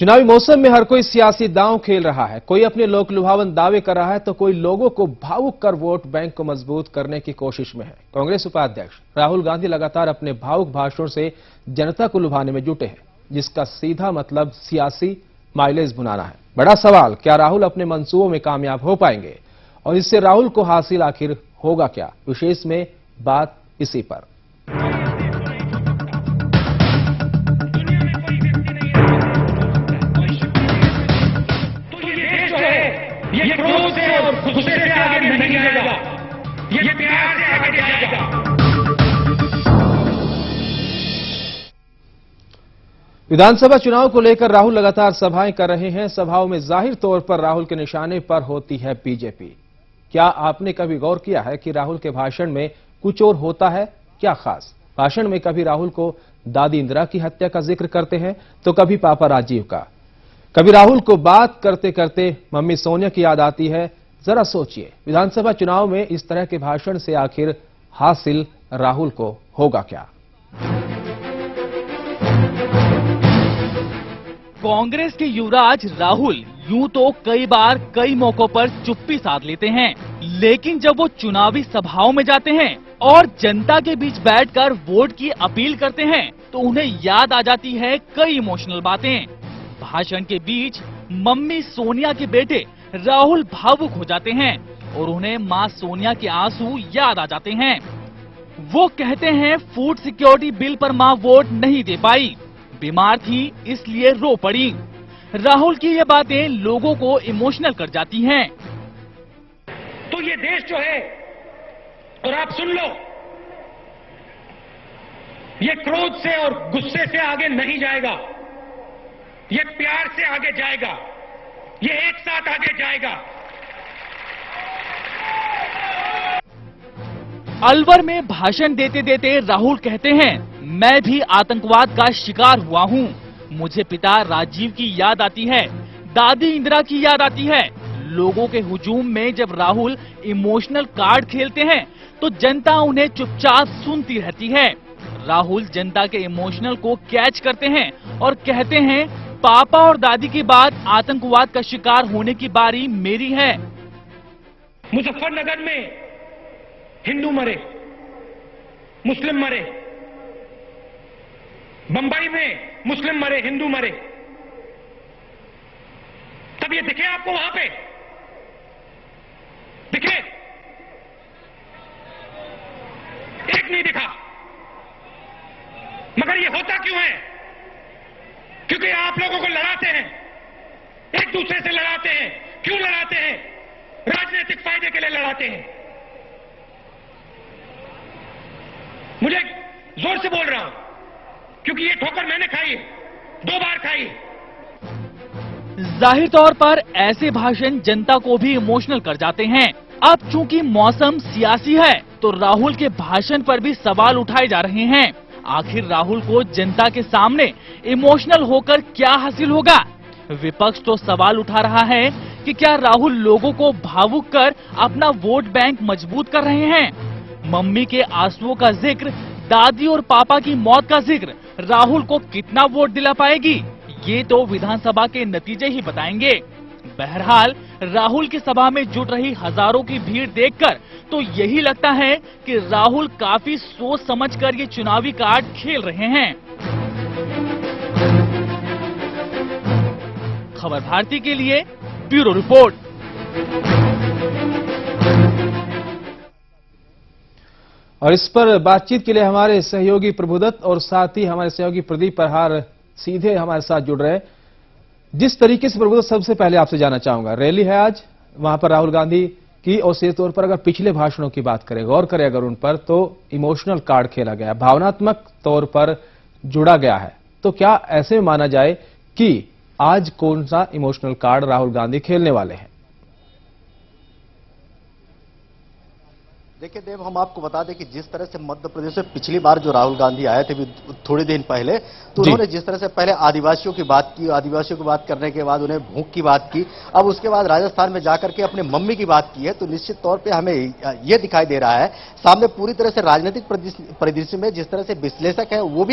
चुनावी मौसम में हर कोई सियासी दांव खेल रहा है। कोई अपने लोक लुभावन दावे कर रहा है तो कोई लोगों को भावुक कर वोट बैंक को मजबूत करने की कोशिश में है। कांग्रेस उपाध्यक्ष राहुल गांधी लगातार अपने भावुक भाषणों से जनता को लुभाने में जुटे हैं, जिसका सीधा मतलब सियासी माइलेज बनाना है। बड़ा सवाल, क्या राहुल अपने मंसूबों में कामयाब हो पाएंगे और इससे राहुल को हासिल आखिर होगा क्या? विशेष में बात इसी पर। ये क्रोध से और गुस्से से आगे नहीं जाएगा, ये प्यार से आगे जाएगा। विधानसभा चुनाव को लेकर राहुल लगातार सभाएं कर रहे हैं। सभाओं में जाहिर तौर पर राहुल के निशाने पर होती है बीजेपी। क्या आपने कभी गौर किया है कि राहुल के भाषण में कुछ और होता है क्या खास? भाषण में कभी राहुल को दादी इंदिरा की हत्या का जिक्र करते हैं तो कभी पापा राजीव का। कभी राहुल को बात करते करते मम्मी सोनिया की याद आती है। जरा सोचिए, विधानसभा चुनाव में इस तरह के भाषण से आखिर हासिल राहुल को होगा क्या? कांग्रेस के युवराज राहुल यूं तो कई बार कई मौकों पर चुप्पी साध लेते हैं, लेकिन जब वो चुनावी सभाओं में जाते हैं और जनता के बीच बैठकर वोट की अपील करते हैं तो उन्हें याद आ जाती है कई इमोशनल बातें। भाषण के बीच मम्मी सोनिया के बेटे राहुल भावुक हो जाते हैं और उन्हें मां सोनिया के आंसू याद आ जाते हैं। वो कहते हैं फूड सिक्योरिटी बिल पर मां वोट नहीं दे पाई, बीमार थी इसलिए रो पड़ी। राहुल की ये बातें लोगों को इमोशनल कर जाती हैं। तो ये देश जो है, और आप सुन लो, ये क्रोध से और गुस्से से आगे नहीं जाएगा, ये प्यार से आगे जाएगा, ये एक साथ आगे जाएगा। अलवर में भाषण देते देते राहुल कहते हैं, मैं भी आतंकवाद का शिकार हुआ हूँ। मुझे पिता राजीव की याद आती है, दादी इंदिरा की याद आती है। लोगों के हुजूम में जब राहुल इमोशनल कार्ड खेलते हैं तो जनता उन्हें चुपचाप सुनती रहती है। राहुल जनता के इमोशनल को कैच करते हैं और कहते हैं, पापा और दादी के बाद आतंकवाद का शिकार होने की बारी मेरी है। मुजफ्फरनगर में हिंदू मरे, मुस्लिम मरे, बंबई में मुस्लिम मरे, हिंदू मरे। तब ये दिखे आपको वहां पे? दिखे? एक नहीं दिखा। मगर ये होता क्यों है? क्योंकि आप लोगों को लड़ाते हैं, एक दूसरे से लड़ाते हैं। क्यों लड़ाते हैं? राजनीतिक फायदे के लिए लड़ाते हैं। मुझे जोर से बोल रहा हूं क्योंकि ये ठोकर मैंने खाई है, 2 बार खाई है। जाहिर तौर पर ऐसे भाषण जनता को भी इमोशनल कर जाते हैं। अब चूंकि मौसम सियासी है तो राहुल के भाषण पर भी सवाल उठाए जा रहे हैं। आखिर राहुल को जनता के सामने इमोशनल होकर क्या हासिल होगा? विपक्ष तो सवाल उठा रहा है कि क्या राहुल लोगों को भावुक कर अपना वोट बैंक मजबूत कर रहे हैं? मम्मी के आंसुओं का जिक्र, दादी और पापा की मौत का जिक्र राहुल को कितना वोट दिला पाएगी? ये तो विधानसभा के नतीजे ही बताएंगे। बहरहाल राहुल की सभा में जुट रही हजारों की भीड़ देखकर तो यही लगता है कि राहुल काफी सोच समझकर ये चुनावी कार्ड खेल रहे हैं। खबर भारती के लिए ब्यूरो रिपोर्ट। और इस पर बातचीत के लिए हमारे सहयोगी प्रभुदत्त और साथ ही हमारे सहयोगी प्रदीप प्रहार सीधे हमारे साथ जुड़ रहे हैं। जिस तरीके से प्रभुदत्त, सबसे पहले आपसे जानना चाहूंगा, रैली है आज वहां पर राहुल गांधी की, और सीधे तौर पर अगर पिछले भाषणों की बात करें, गौर करें अगर उन पर, तो इमोशनल कार्ड खेला गया, भावनात्मक तौर पर जुड़ा गया है। तो क्या ऐसे में माना जाए कि आज कौन सा इमोशनल कार्ड राहुल गांधी खेलने वाले हैं? देखिए देव, हम आपको बता दें कि जिस तरह से मध्य प्रदेश में पिछली बार जो राहुल गांधी आए थे थोड़े दिन पहले, तो उन्होंने जिस तरह से पहले आदिवासियों की बात की, आदिवासियों की बात करने के बाद उन्हें भूख की बात की, अब उसके बाद राजस्थान में जाकर के अपने मम्मी की बात की है, तो निश्चित तौर पे हमें यह दिखाई दे रहा है सामने पूरी तरह से राजनीतिक परिदृश्य में जिस तरह से विश्लेषक है वो भी